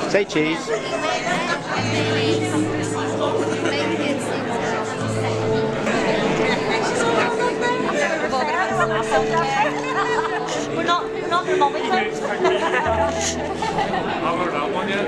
Say cheese. We're not the moment. I've heard that one yet.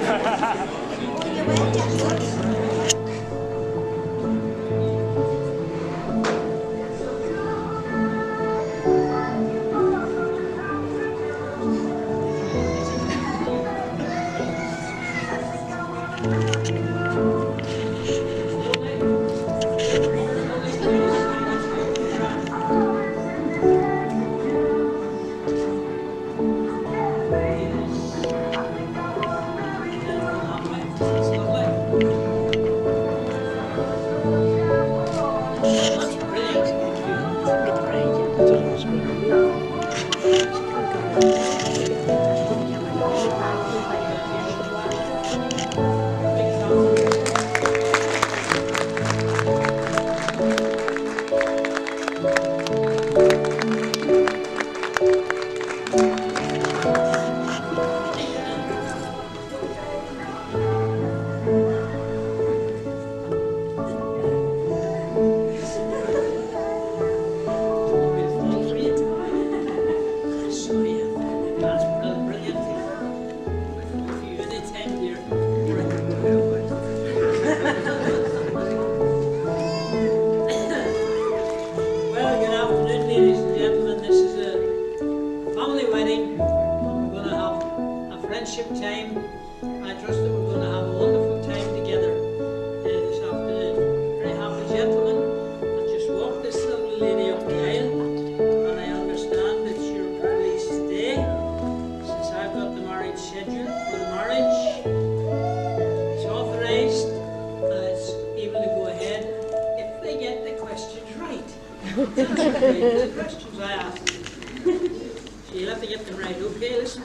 The questions I asked. So you'll have to get them right. Okay, listen,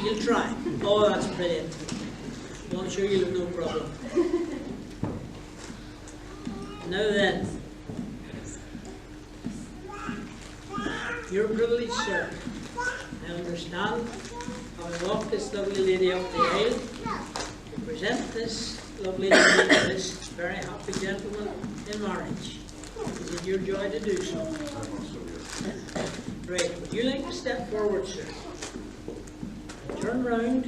you'll try. Oh, that's brilliant. I'm sure you'll have no problem. Now then, you're privileged, sir. I understand, having walked this lovely lady up the aisle, to present this lovely lady to this very happy gentleman in marriage. Is it your joy to do so? Right, would you like to step forward, sir? Turn round.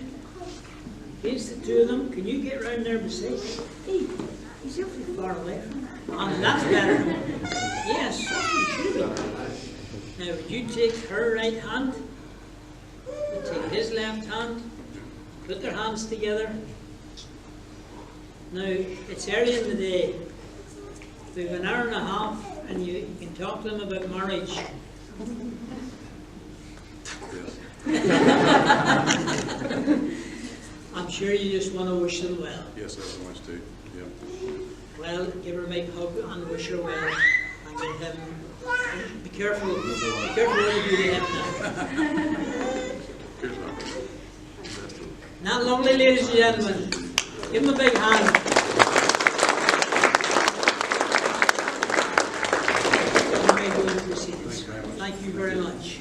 Face the two of them. Can you get round there beside me? Hey, he's awfully far away from her. And that's better. Yes, you should be. Now, would you take her right hand? You take his left hand. Put their hands together. Now, it's early in the day. We have an hour and a half, and you can talk to them about marriage. I'm sure you just want to wish them well. Yes, I want to. Yeah. Well, give her a big hug and wish her well. And give him. Be careful. Be careful what you do to him now. Here's one. Not lovely, ladies and gentlemen. Give him a big hand. Thank you very much.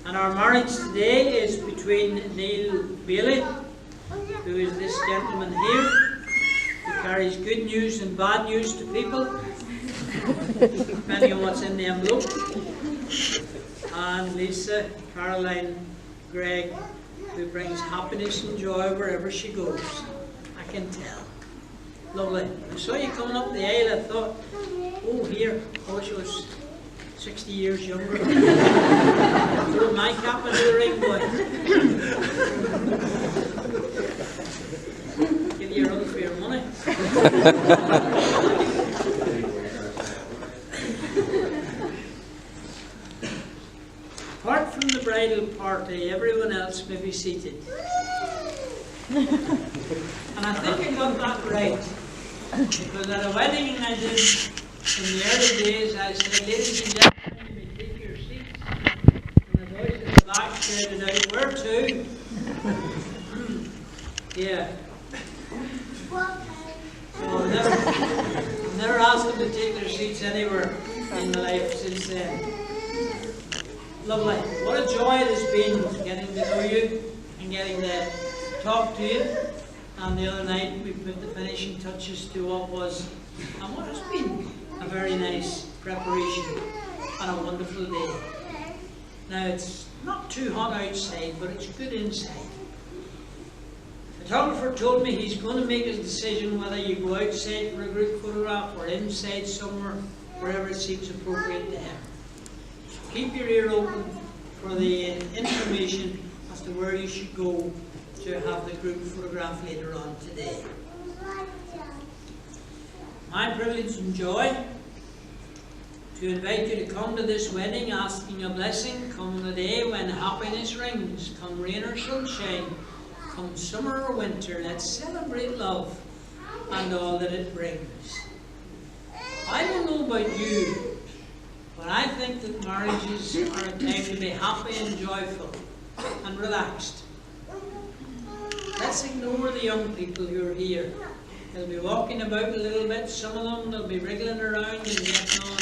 And our marriage today is between Neil Bailey, who is this gentleman here, who carries good news and bad news to people, depending on what's in the envelope, and Lisa Caroline Gregg, who brings happiness and joy wherever she goes. I can tell. Lovely. I saw you coming up the aisle. I thought, oh, here, I wish I was 60 years younger. Throw my cap into the ring, boy. Give you a run for your money. Apart from the bridal party, everyone else may be seated. And I think I got that right. Because at a wedding I did in the early days, I said, ladies and gentlemen, you may take your seats. And the voice at the back shouted out, where to? Yeah. So I've never asked them to take their seats anywhere in my life since then. Lovely. What a joy it has been getting to know you and getting to talk to you. And the other night we put the finishing touches to what was, and what has been, a very nice preparation and a wonderful day. Now it's not too hot outside, but it's good inside. The photographer told me he's going to make his decision whether you go outside for a group photograph or inside somewhere, wherever it seems appropriate to him. So keep your ear open for the information as to where you should go to have the group photograph later on today. My privilege and joy to invite you to come to this wedding, asking a blessing, come the day when happiness rings, come rain or sunshine, come summer or winter. Let's celebrate love and all that it brings. I don't know about you, but I think that marriages are a time to be happy and joyful and relaxed. Let's ignore the young people who are here. They'll be walking about a little bit, some of them they'll be wriggling around and getting on.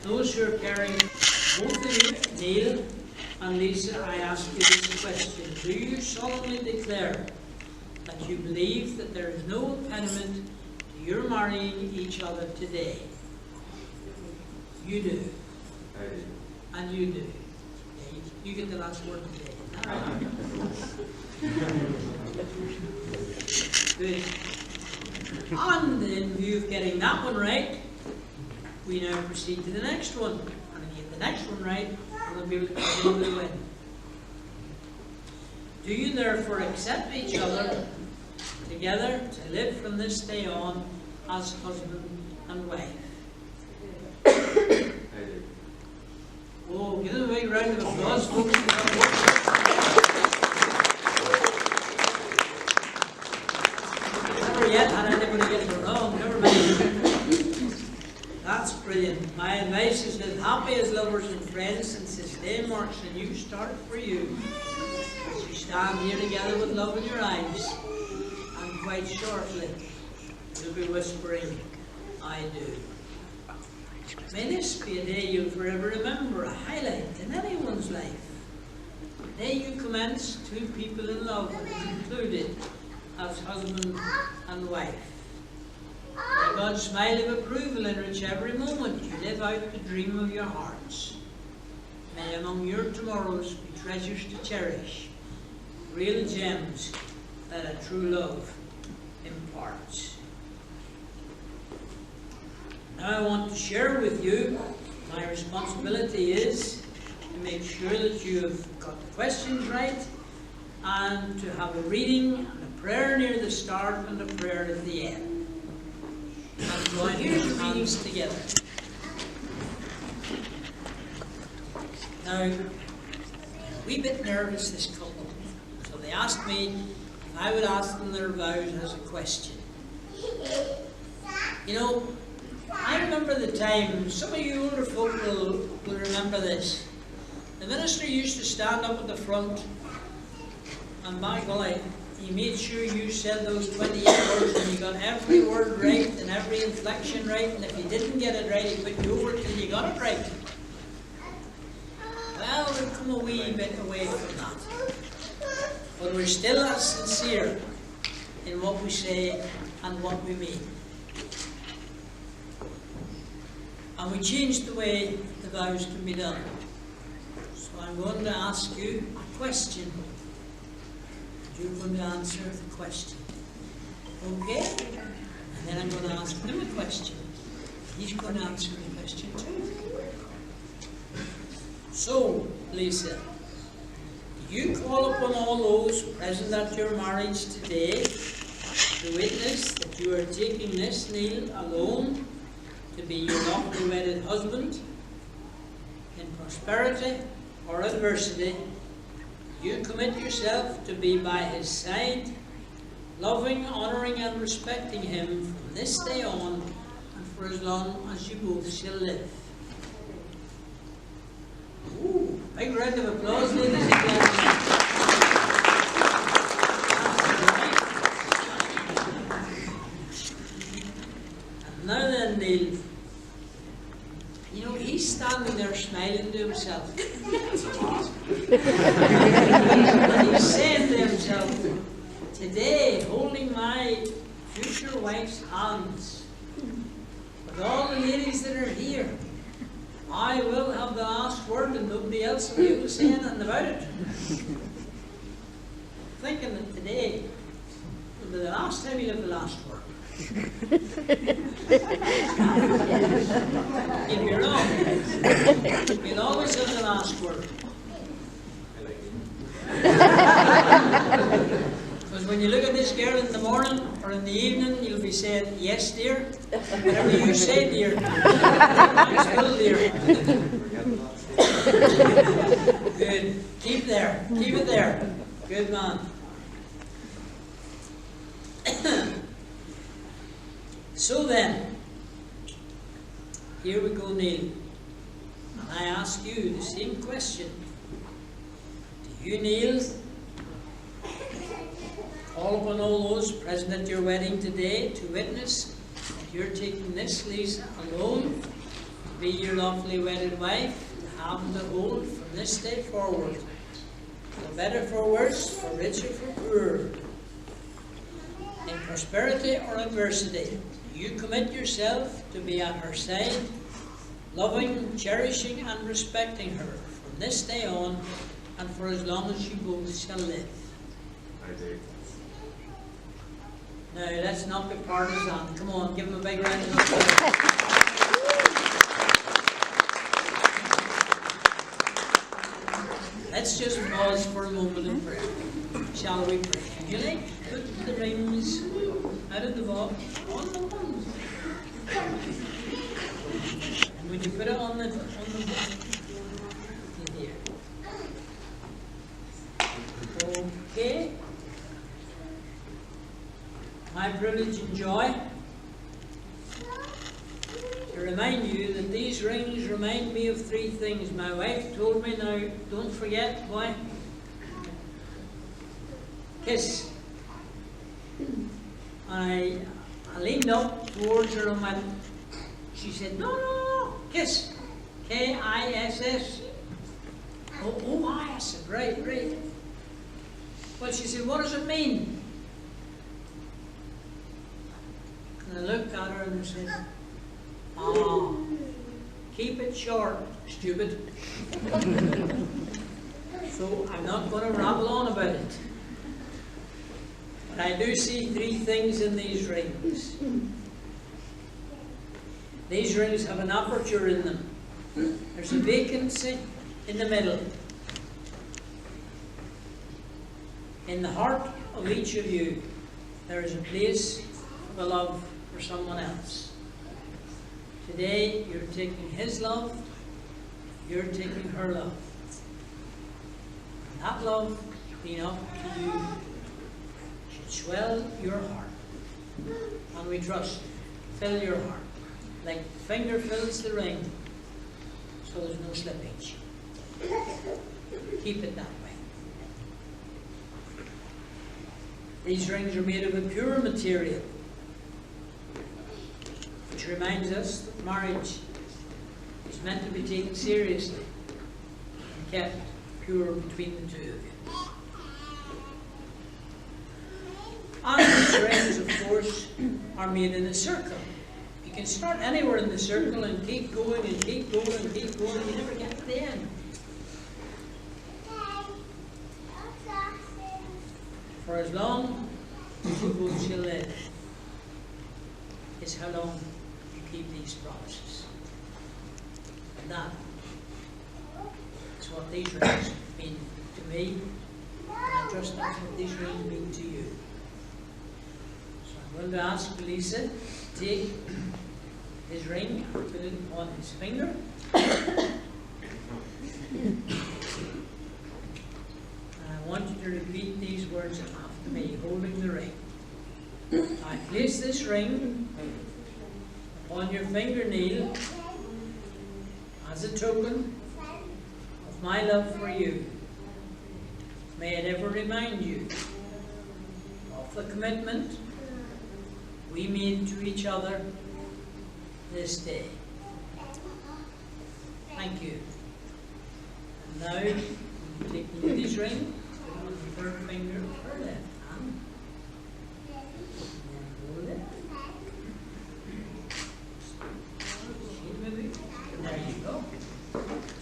Those who are carrying, both of you, Neil and Lisa, I ask you this question. Do you solemnly declare that you believe that there is no impediment to your marrying each other today? You do. I do. And you do. Yeah, you get the last word today. All right. Good. And in view of getting that one right, we now proceed to the next one. And if you get the next one right, we'll be able to continue with the win. Do you therefore accept each other together to live from this day on as husband and wife? I do. Oh, give them a big round of applause, folks. Never yet had anybody get it wrong, never mind. That's brilliant. My advice is live happy as lovers and friends, since this day marks a new start for you. As you stand here together with love in your eyes, and quite shortly you'll be whispering, I do. May this be a day you'll forever remember, a highlight in anyone's life. The day you commence, two people in love and concluded as husband and wife. May God's smile of approval enrich every moment you live out the dream of your hearts. May among your tomorrows be treasures to cherish, real gems that a true love imparts. Now I want to share with you, my responsibility is to make sure that you have got the questions right, and to have a reading and a prayer near the start and a prayer at the end. And so here's the readings together. Now, a wee bit nervous, this couple, so they asked me if I would ask them their vows as a question. You know, I remember the time, some of you older folk will remember this. The minister used to stand up at the front, and by golly, he made sure you said those 28 words and you got every word right and every inflection right, and if you didn't get it right, he put you over till you got it right. Well, we've come a wee bit away from that. But we're still as sincere in what we say and what we mean. And we changed the way the vows can be done. So I'm going to ask you a question. You're going to answer the question. Okay? And then I'm going to ask him a question. He's going to answer the question too. So, Lisa, do you call upon all those present at your marriage today to witness that you are taking this Neil alone to be your lawfully wedded husband in prosperity or adversity? You commit yourself to be by his side, loving, honouring and respecting him from this day on and for as long as you both shall live. Ooh, big round of applause, ladies and gentlemen. And now then, Neil, you know, he's standing there smiling to himself. And he's saying to himself, today, holding my future wife's hands, with all the ladies that are here, I will have the last word and nobody else will be able to say anything about it. Thinking that today will be the last time you'll have the last word. You'd be wrong. You'll always have the last word. Because when you look at this girl in the morning or in the evening, you'll be saying, yes, dear. Whatever you say, dear. I will, dear. Good. Keep there. Keep it there. Good man. So then, here we go, Neil. And I ask you the same question. Do you, Neil, call upon all those present at your wedding today to witness that you're taking this Lisa alone to be your lawfully wedded wife, to have and to hold from this day forward, for better, for worse, for richer, for poorer, in prosperity or adversity? You commit yourself to be at her side, loving, cherishing and respecting her from this day on and for as long as you both shall live. I do. Now, let's not be partisan. Come on, give him a big round of applause. Let's just pause for a moment in prayer. Shall we pray? Would you like to put the rings out of the box on the ones? And would you put it on the box? In here. Okay. My privilege and joy to remind you that these rings remind me of three things. My wife told me, now don't forget, boy, kiss. I leaned up towards her and went, she said, no, kiss. K-I-S-S. Oh, I said, right. Well, she said, what does it mean? And I looked at her and I said, keep it short, stupid. So I'm not going to rabble on about it. But I do see three things in these rings. These rings have an aperture in them. There's a vacancy in the middle. In the heart of each of you, there is a place of a love for someone else. Today, you're taking his love, you're taking her love. And that love being up to you should swell your heart. And we trust, fill your heart, like the finger fills the ring, so there's no slippage. Keep it that way. These rings are made of a pure material, which reminds us that marriage is meant to be taken seriously and kept pure between the two of you. And these rings, of course, are made in a circle. You can start anywhere in the circle and keep going and keep going and keep going, and you never get to the end. For as long as you both shall live is how long you keep these promises. And that is what these rings mean to me, and I trust that's what these rings mean to you. So I'm going to ask Lisa to take his ring and put it on his finger. I want you to repeat these words after me, holding the ring. I place this ring upon your fingernail as a token of my love for you. May it ever remind you of the commitment we made to each other this day. Thank you. And now, Take the lady's ring, put it on the third finger of her left hand. And then hold it. See, maybe? There you go.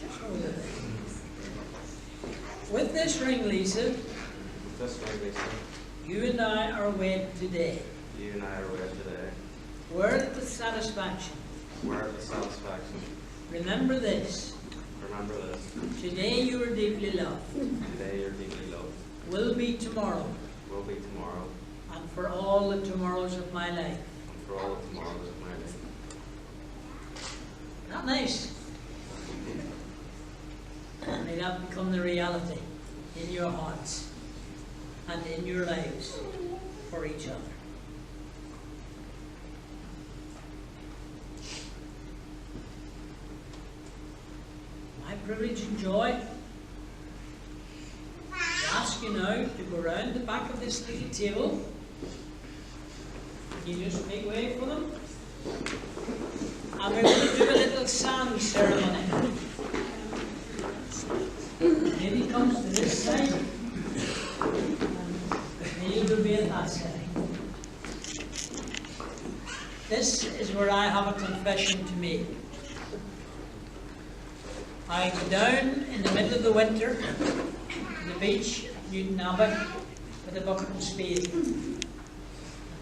Just hold it. With this ring, Lisa, This way, Lisa. you and I are wed today. You and I are wed today. Word with satisfaction. Word of satisfaction. Remember this. Remember this. Today you are deeply loved. Today you're deeply loved. Will be tomorrow. Will be tomorrow. And for all the tomorrows of my life. And for all the tomorrows of my life. Not nice. May that become the reality in your hearts and in your lives for each other. My privilege and joy to ask you now to go round the back of this little table. You just make way for them. And we're going to do a little sand ceremony. Maybe comes to this side, and you will be at that side. This is where I have a confession to make. I go down in the middle of the winter to the beach at Newton Abbot with a bucket and spade.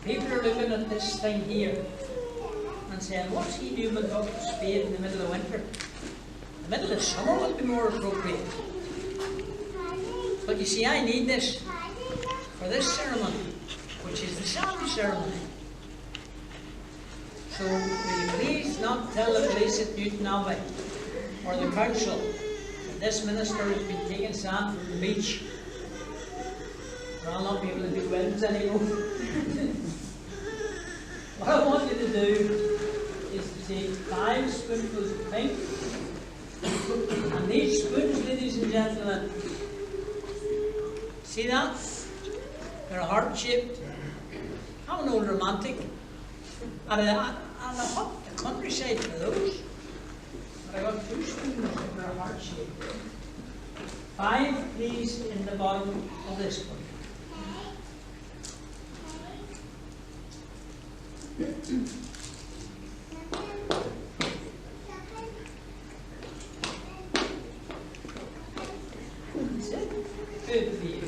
People are looking at this thing here and saying, what's he doing with a bucket and spade in the middle of winter? The middle of summer would be more appropriate. But you see, I need this for this ceremony, which is the sand ceremony. So will you please not tell the police at Newton Abbey or the council that this minister has been taking sand from the beach. Or I'll not be able to do weddings anymore. What I want you to do is to take 5 spoonfuls of pink. And these spoons, ladies and gentlemen, see that? They're heart-shaped. I'm an old romantic. And I hopped the countryside for those. But I got 2 spoons that are heart-shaped. 5, please, in the bottom of this one. Good for you.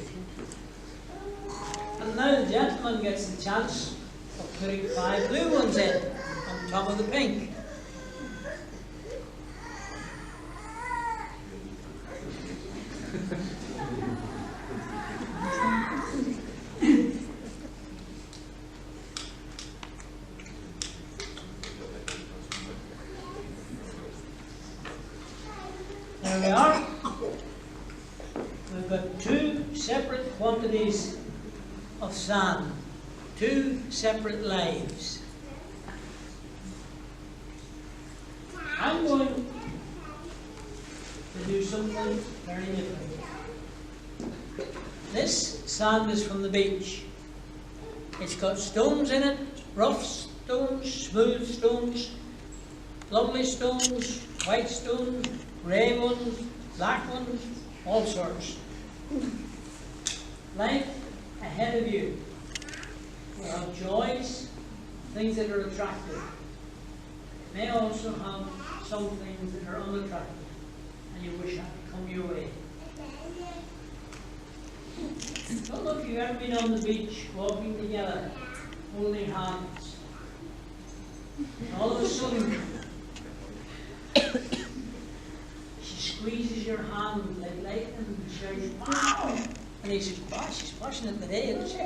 And now the gentleman gets the chance of putting 5 blue ones in on top of the pink. There we are. We've got 2 separate quantities of sand, 2 separate lives. I'm going to do something very different. This sand is from the beach. It's got stones in it, rough stones, smooth stones, lovely stones, white stones, grey ones, black ones, all sorts. Life ahead of you will have joys, things that are attractive. It may also have some things that are unattractive and you wish had come your way. I don't know if you've ever been on the beach walking together, holding hands. And all of a sudden, she squeezes your hand like lightning and shouts, "Wow!" And he says, "Wow, she's washing it today, isn't she?"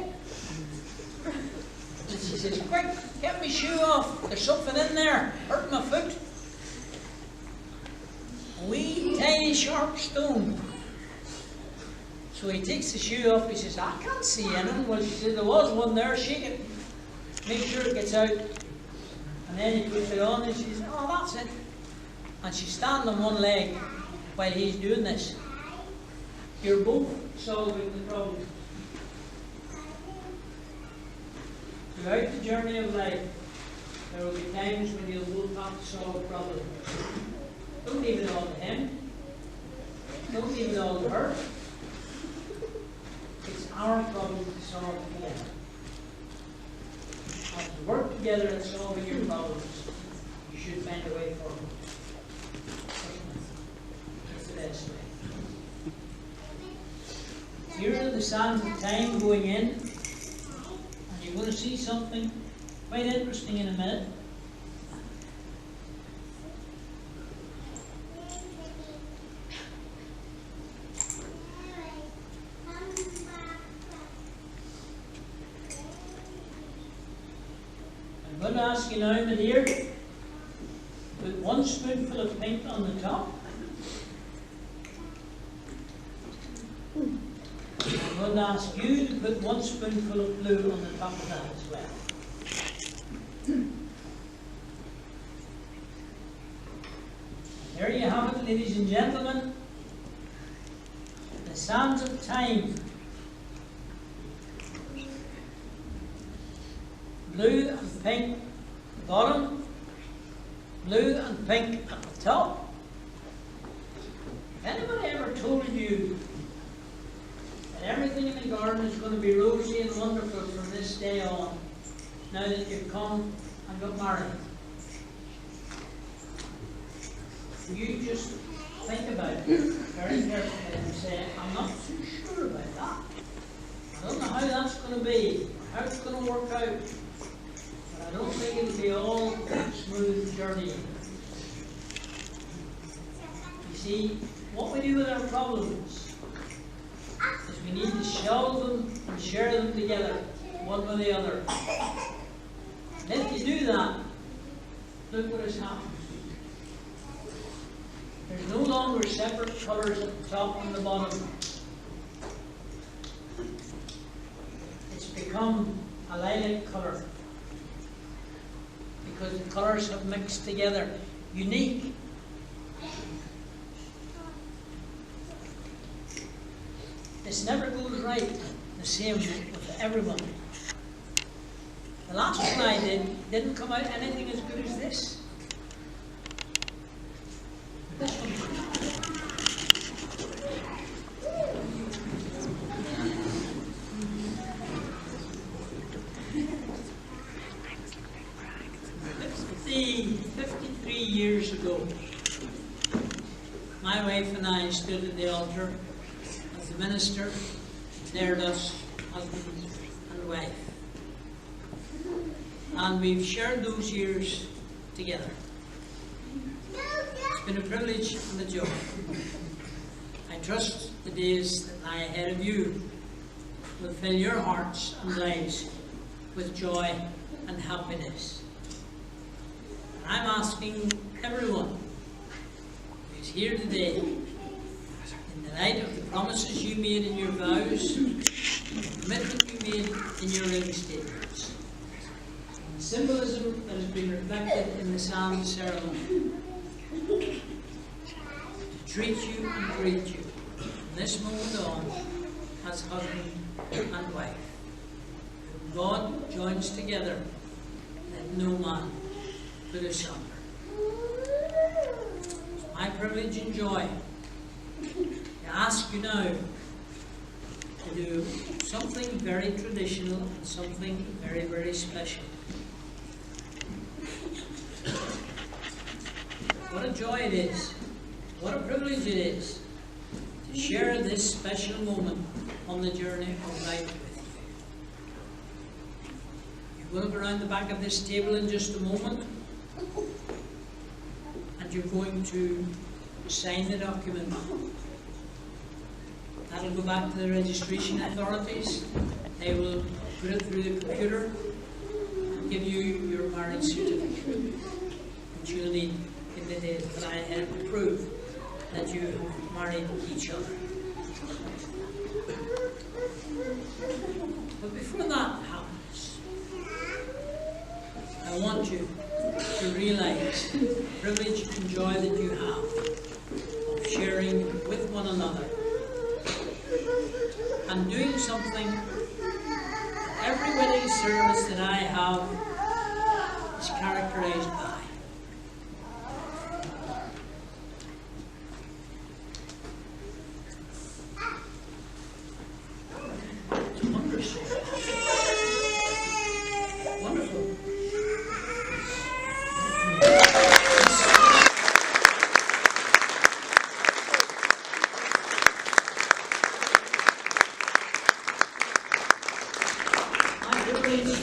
And she says, "Quick, get my shoe off. There's something in there, hurting my foot." A wee tiny sharp stone. So he takes the shoe off, he says, "I can't see anything." Well, she said, "There was one there, shake it. Make sure it gets out." And then he puts it on and she says, "Oh, that's it." And she's standing on one leg while he's doing this. You're both solving the problem. Throughout the journey of life, there will be times when you'll both have to solve a problem. Don't leave it all to him. Don't leave it all to her. our problem to solve together. As we work together at solving your problems, you should find a way forward. That's the best way. Here are the sands of time going in, and you're going to see something quite interesting in a minute. I'm going to ask you now, my dear, put 1 spoonful of pink on the top. I'm going to ask you to put 1 spoonful of blue on the top of that as well. There you have it, ladies and gentlemen. The sands of time. Blue and pink at the bottom, blue and pink at the top. Anybody ever told you that everything in the garden is going to be rosy and wonderful from this day on, now that you've come and got married? You just think about it very carefully and say, I'm not too sure about that. I don't know how that's going to be, how it's going to work out. But I don't think it'll be all smooth journeying. You see, what we do with our problems is we need to shelve them and share them together, one with the other. And if you do that, look what has happened. There's no longer separate colours at the top and the bottom. It's become a lilac colour because the colours have mixed together. Unique. This never goes right the same with everyone. The last one I didn't come out anything as good as this. This one. 53 years ago, my wife and I stood at the altar as the minister declared us husband and wife. And we've shared those years together. It's been a privilege and a joy. I trust the days that lie ahead of you will fill your hearts and lives with joy and happiness. I'm asking everyone who's here today, in the light of the promises you made in your vows, the commitment you made in your ring statements, and the symbolism that has been reflected in the sand ceremony, to treat you and greet you from this moment on as husband and wife. Whom God joins together, let no man put asunder. It's my privilege and joy to ask you now to do something very traditional and something very, very special. What a joy it is, what a privilege it is to share this special moment on the journey of life with you. You're going to go around the back of this table in just a moment, and you're going to sign the document. That'll go back to the registration authorities. They will put it through the computer and give you your marriage certificate, which you'll need in the days that I have to prove that you have married each other. But before that happens, I want you to realize the privilege and joy that you have of sharing with one another and doing something that every wedding service that I have is characterized by.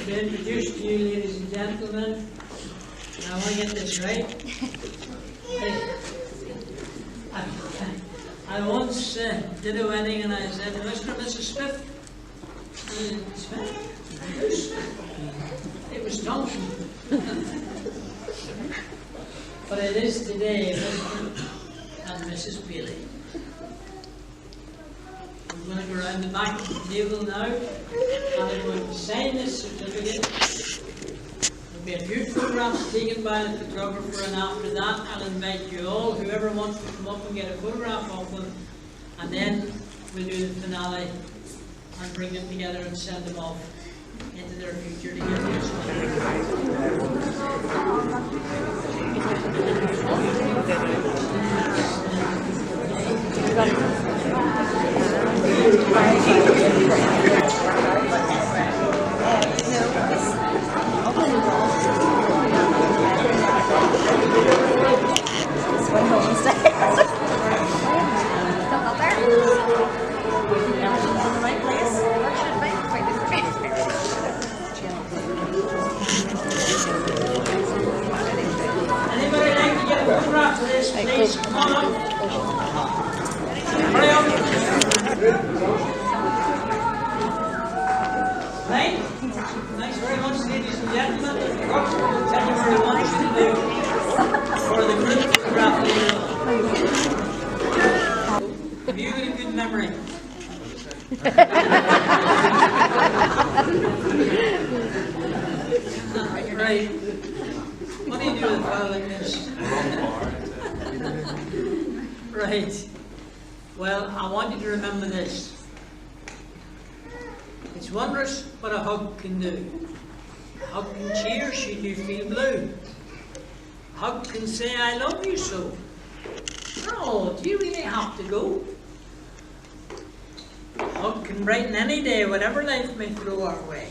to introduce to you, ladies and gentlemen, and I want to get this right. I once did a wedding and I said, Mr. and Mrs. Smith. Smith? Who's Smith? It was Thompson. But it is today Mr. and Mrs. Bailey. I'm going to go around the back of the table now and I'm going to sign this certificate. There'll be a few photographs taken by the photographer, and after that I'll invite you all, whoever wants to come up and get a photograph of them, and then we'll do the finale and bring them together and send them off into their future to get used Anybody like to get a photograph of this, please? Come on up. Hurry up. Right? Thanks very much, ladies and gentlemen. Roger will tell you what he wants you to do for the group photograph later on. Have you got a good memory? Right. What do you do with a file like this? Right. Well, I want you to remember this. It's wondrous what a hug can do. A hug can cheer should you feel blue. A hug can say, I love you so. Oh, do you really have to go? A hug can brighten any day, whatever life may throw our way.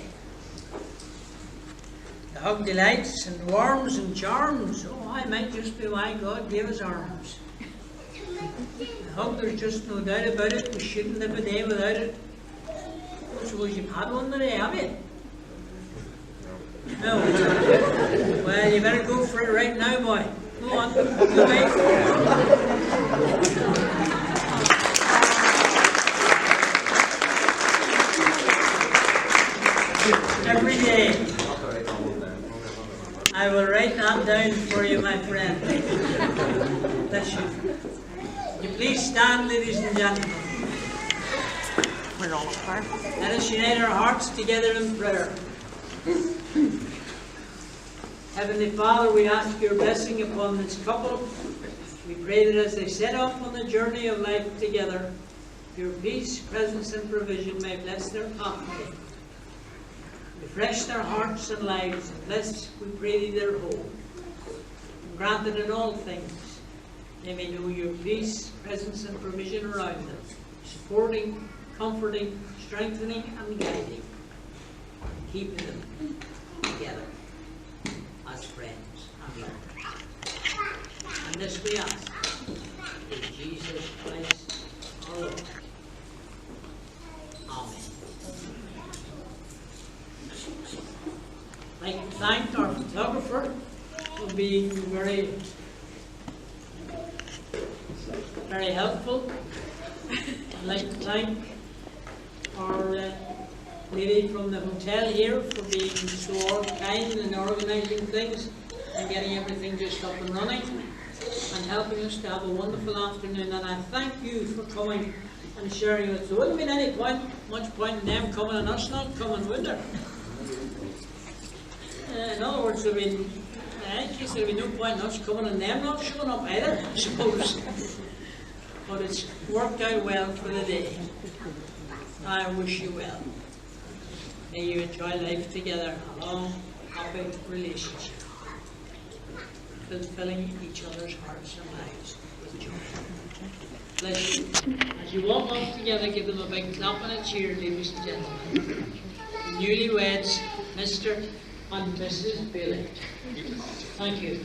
The hug delights and warms and charms. Oh, I might just be why God gave us arms. The hug, there's just no doubt about it. We shouldn't live a day without it. I suppose you've had one today, have you? No. Well, you better go for it right now, boy. Go on. Go away. Every day. I will write that down for you, my friend. Bless you. You please stand, ladies and gentlemen. We're all apart. Let us unite our hearts together in prayer. Heavenly Father, we ask your blessing upon this couple. We pray that as they set off on the journey of life together, your peace, presence, and provision may bless their pathway. Refresh their hearts and lives, and bless, we pray thee, their home. And grant that in all things they may know your peace, presence, and provision around them, supporting, comforting, strengthening, and guiding, keeping them together as friends and lovers. And this we ask in Jesus Christ our Lord. Amen. I'd like to thank our photographer for being very helpful. I'd like to thank our lady from the hotel here for being so kind and organising things and getting everything just up and running and helping us to have a wonderful afternoon. And I thank you for coming and sharing with us. There wouldn't have been much point in them coming and us not coming, would there? In other words, there'd be no point in us coming and them not showing up either, I suppose. But it's worked out well for the day. I wish you well. May you enjoy life together, a long, happy relationship, fulfilling each other's hearts and lives with joy. Bless you. As you walk off together, give them a big clap and a cheer, ladies and gentlemen. The newlyweds, Mr. and Mrs. Bailey. Thank you.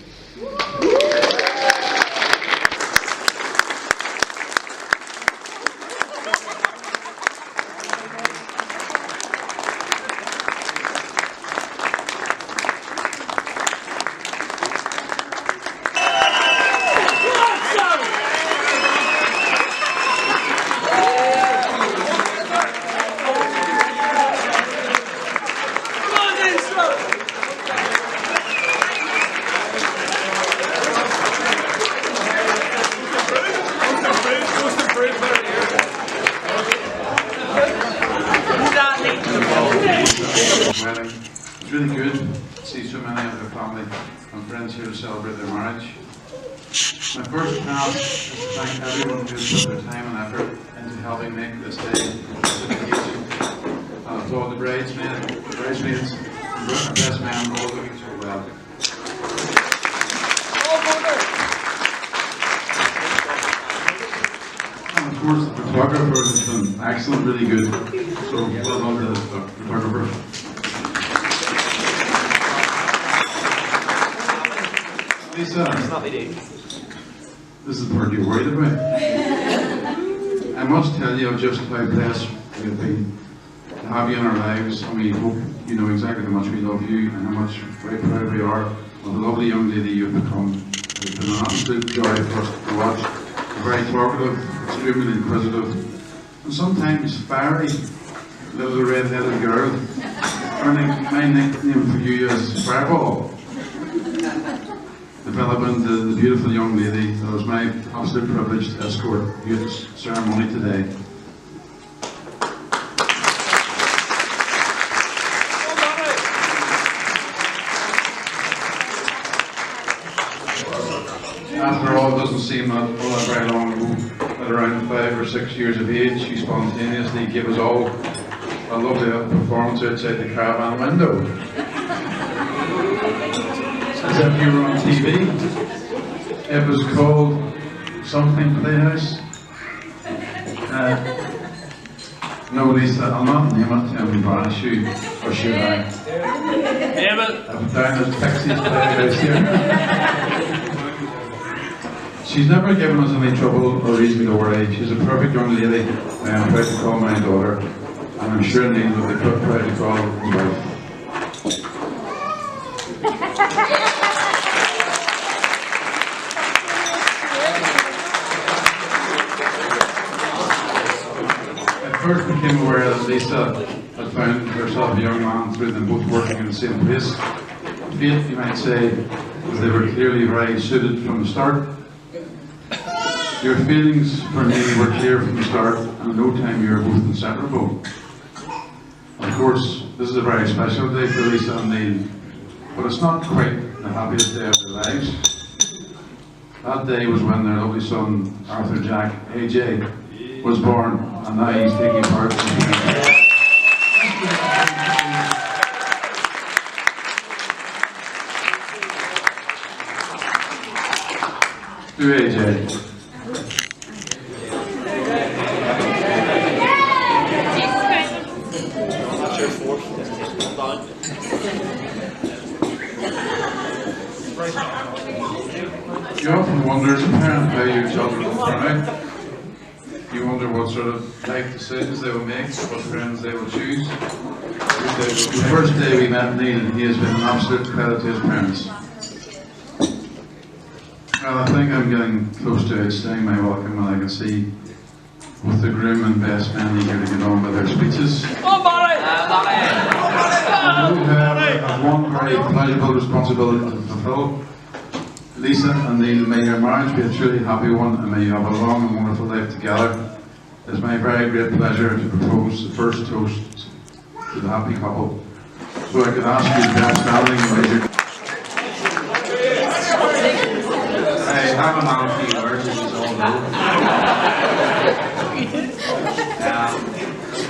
wedding. It's really good to see so many of their family and friends here to celebrate their marriage. My first task is to thank everyone who has put their time and effort into helping make this day such an occasion. And applaud the bridesmaids, and the best man, all looking so well. And of course, the photographer has been excellent, really good. So well done to the photographer. Lisa, this is the part you're worried about. I must tell you just how blessed we've been to have you in our lives, and we hope you know exactly how much we love you and how much very proud we are of the lovely young lady you've become. It's been an absolute joy for us to watch. You're very talkative, extremely inquisitive, and sometimes fiery little red-headed girl. My nickname for you is Fireball. Developing the beautiful young lady that was my absolute privilege to escort you to this ceremony today. After all, it doesn't seem all that very long ago, at around 5 or 6 years of age, she spontaneously gave us all a lovely performance outside the caravan window. As if you were on TV. It was called something Playhouse. No, Lisa, I'll not name it to embarrass you, or should I? Name it! I'm down as Pixie's Playhouse here. She's never given us any trouble or reason to worry. She's a perfect young lady. I am proud to call my daughter, and I'm sure Neil will be proud to call his wife. I first became aware that Lisa had found herself a young man through them both working in the same place. Fate, you might say, as they were clearly very suited from the start. Your feelings for me were clear from the start, and in no time you were both inseparable. Of course, this is a very special day for Lisa and Neil, but it's not quite the happiest day of their lives. That day was when their lovely son, Arthur Jack, AJ, was born, and now he's taking part in the to AJ. You often wonder as a parent how your children will turn out. You wonder what sort of life decisions they will make, what friends they will choose. The first day we met Neil, he has been an absolute credit to his parents. Well, I think I'm getting close to outstaying my welcome, and I can see with the groom and best men eager to get on with their speeches. I do, however, have one very pleasurable responsibility to fulfill. Lisa and Neil, may your marriage be a truly happy one, and may you have a long and wonderful life together. It is my very great pleasure to propose the first toast to the happy couple. So I could ask you to be standing and raise your... I have a man a few words, as you all know.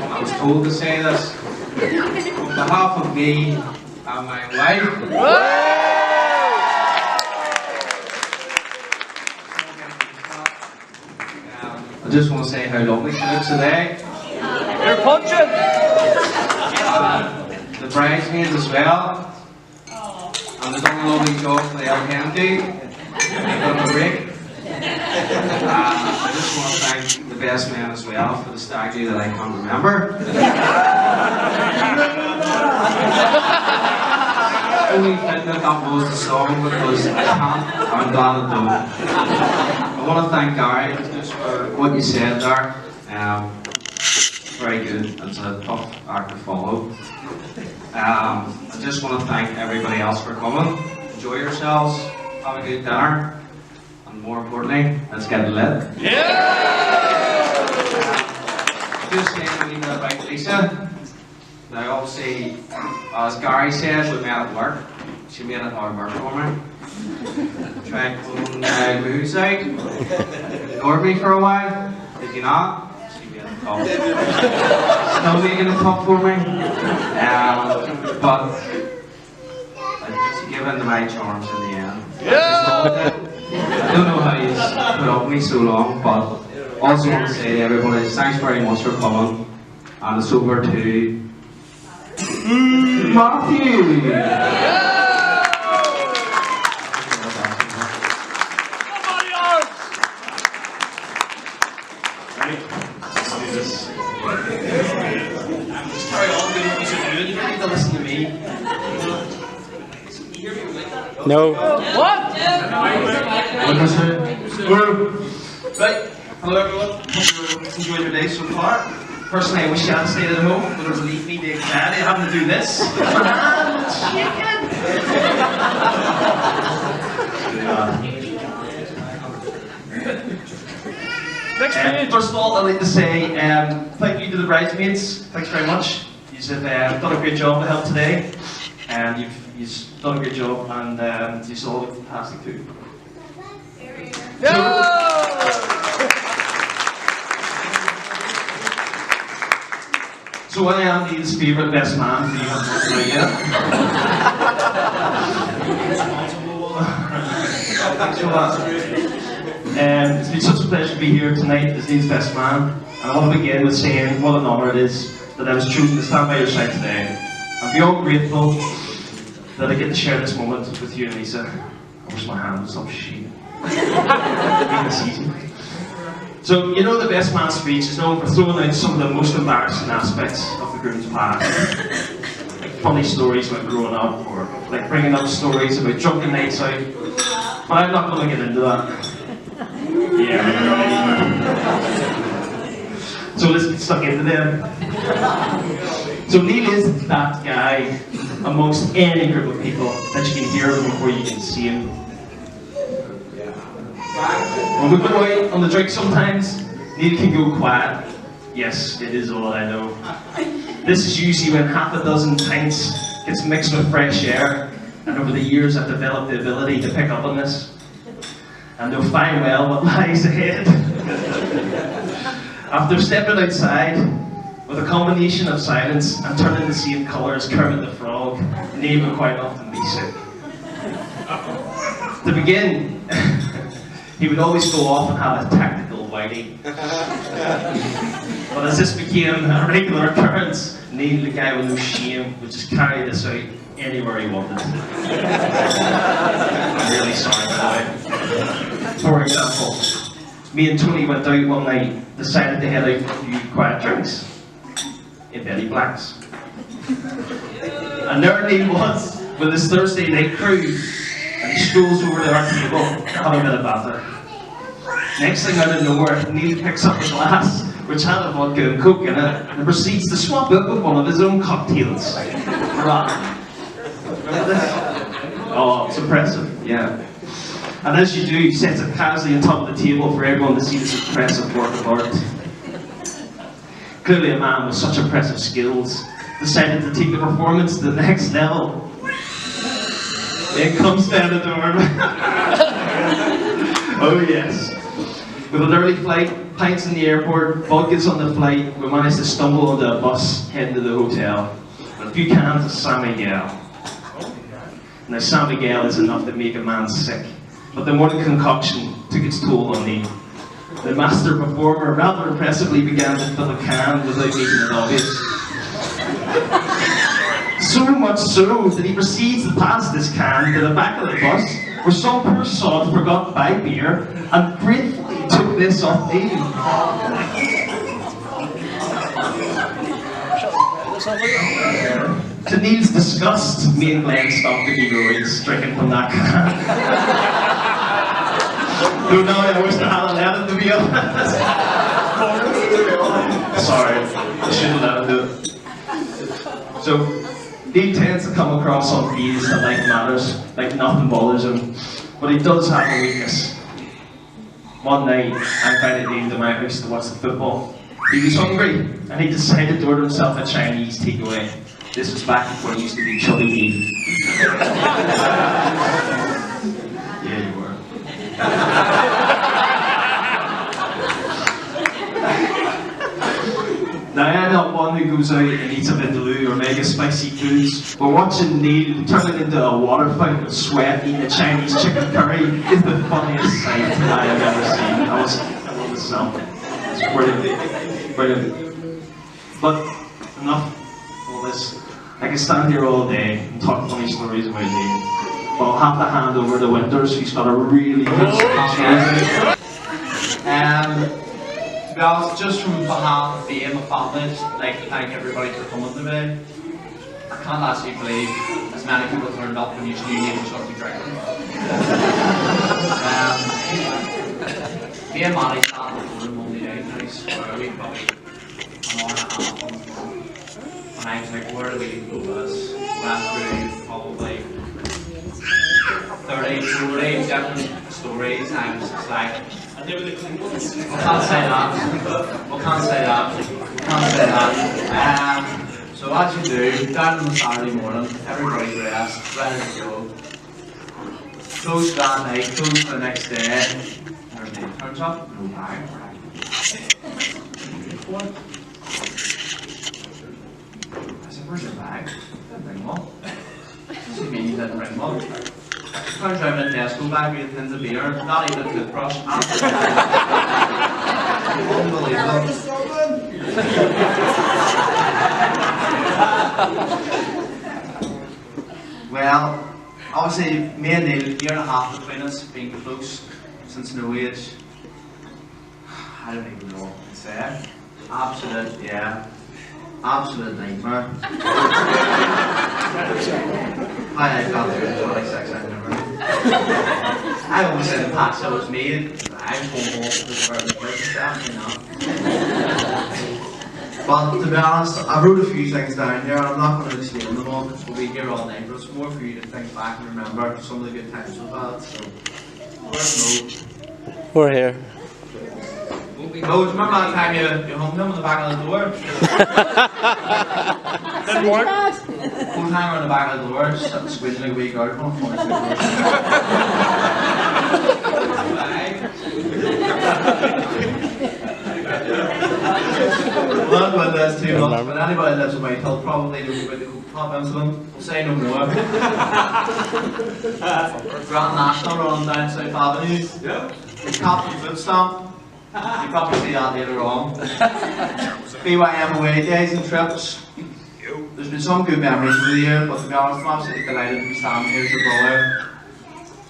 I was told to say this. On behalf of me and my wife, I just want to say how lovely she looks today. You're punching! The bridesmaids as well. And they've done a lovely job for the El Candy. On the break. I just want to thank the best man as well for the stag do that I can't remember. Only thing that was the song because I can't, I'm glad I don't. I want to thank Gary just for what you said there. Very good. It's a tough act to follow. I just want to thank everybody else for coming. Enjoy yourselves. Have a good dinner. And more importantly, let's get lit. Yeah! Just saying a wee bit about Lisa. Now obviously, as Gary said, we met at work. She made it hard work for me. Tried pulling moves out. Ignored me for a while. Did you not? She made it tough. Still making it tough for me. But she gave in to my charms in the end. I don't know how he's put up with me so long, but also want to say to everybody, thanks very much for coming. And it's over to Matthew. Right, let's do this. Just carry on doing what you're doing. You don't need to listen to me. No. What? Right, hello everyone. Hope you're enjoying your day so far. Personally, I wish you had stayed at home. It would have relieved me the anxiety of having to do this. First of all, I'd like to say thank you to the bridesmaids. Thanks very much. You've done a great job to help today. You've done a great job, and you all look fantastic too. So I am Neil's favourite best man for you haven't it's been such a pleasure to be here tonight as Neil's best man, and I want to begin with saying what an honour it is that I was chosen to stand by your side today. I'm beyond grateful that I get to share this moment with you and Lisa. I wish my hand would stop shaking. This easy. So, you know, the best man speech is known for throwing out some of the most embarrassing aspects of the groom's past. Like funny stories about growing up, or like bringing up stories about drunken nights out. But I'm not going to get into that. Yeah. So let's get stuck into them. So Neil is that guy amongst any group of people that you can hear him before you can see him. When we go out on the drink sometimes, Neil can go quiet. Yes, it is all I know. This is usually when half a dozen pints gets mixed with fresh air, and over the years I've developed the ability to pick up on this. And know fine well what lies ahead. After stepping outside, with a combination of silence and turning the same colour as Kermit the Frog, Neil would quite often be sick. To begin, he would always go off and have a tactical whitey. But as this became a regular occurrence, Neil, the guy with no shame, would just carry this out anywhere he wanted to. I'm really sorry, boy. For example, me and Tony went out one night, decided to head out for a few quiet drinks in Betty Black's. And there Neil was with his Thursday night crew, and he strolls over to our table to have a bit of banter. Next thing out of nowhere, Neil picks up a glass which had a vodka and coke in it, and proceeds to swap it with one of his own cocktails. Remember this? Oh, it's impressive, yeah. And as you do, he sets it casually on top of the table for everyone to see this impressive work of art. Clearly a man with such impressive skills decided to take the performance to the next level. In comes down the door. Oh yes. With an early flight, pints in the airport, vodkas on the flight, we managed to stumble onto a bus heading to the hotel. And a few cans of San Miguel. Now San Miguel is enough to make a man sick, but the morning concoction took its toll on me. The master performer rather impressively began to fill a can without making it obvious. So much so that he proceeds to pass this can to the back of the bus, where some poor sod forgot to buy beer and gratefully took this off me. To Neil's disgust, me and Glenn stopped the heroes drinking from that can. Though now I wish I hadn't let him, to be honest. Sorry, I shouldn't let him do it. So, Neil tends to come across on days that life matters, like nothing bothers him, but he does have a weakness. One night, I invited Neil to my house to watch the football. He was hungry, and he decided to order himself a Chinese takeaway. This was back before it used to be chubby beef. Yeah, you were. Now I'm not one who goes out and eats a vindaloo or mega spicy foods, but watching Neil turn it into a water fountain of sweat eating a Chinese chicken curry is the funniest sight I have ever seen. I love the sound. It's brilliant. Brilliant. But enough of all this. I can stand here all day and talk funny stories about Neil. But I'll have to hand over to Winters, who's got a really good story. To be honest, just from behalf of being my family, I'd like to thank everybody for coming today. I can't actually believe as many people turned up when you knew you were short to drinking. Me and Maddie sat on the phone Monday night, nice for a week, probably an hour and a half on the phone. And I was like, where do we go with this? Went through probably 30, 40 different stories, and I was just like, we can't say that. We can't say that. We can't say that. So what you do, down on the Saturday morning, everybody's dressed, ready to go. Close that night, close the next day. Everything turns up, no bag. What? I said, where's your bag? Didn't bring one. What do you mean you didn't bring one? I'm driving a Tesco bag with tins of beer, not even a toothbrush. Unbelievable. Well, obviously, me and Neil, a year and a half between us, being close since no age. I don't even know what to say. Absolute, yeah. Absolute nightmare. I got through at 26, I never. I always said in the past it was me. I was going home to the birthday stuff, you know. But to be honest, I wrote a few things down here, and I'm not going to explain them all because we'll be here all night, but it's more for you to think back and remember some of the good times we've had. So, where's Mo? We're here. Mo, do you remember that time you hung him on the back of the door? Didn't work. Whole time on the back of the door, sitting squeezing like a wee girl. Not about this too much, but anybody that lives in Whitehill probably knows about the Coke Pop incident. We'll say no more. Grand National running down South Avenue. Yep. The Captain Foot Stamp. You probably see that later on. BYM away days and trips. There's been some good memories over the year, but to be honest, I'm absolutely delighted to be standing here with your brother,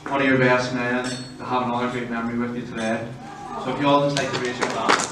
one of your best men, to have another great memory with you today. So if you all just like to raise your glass.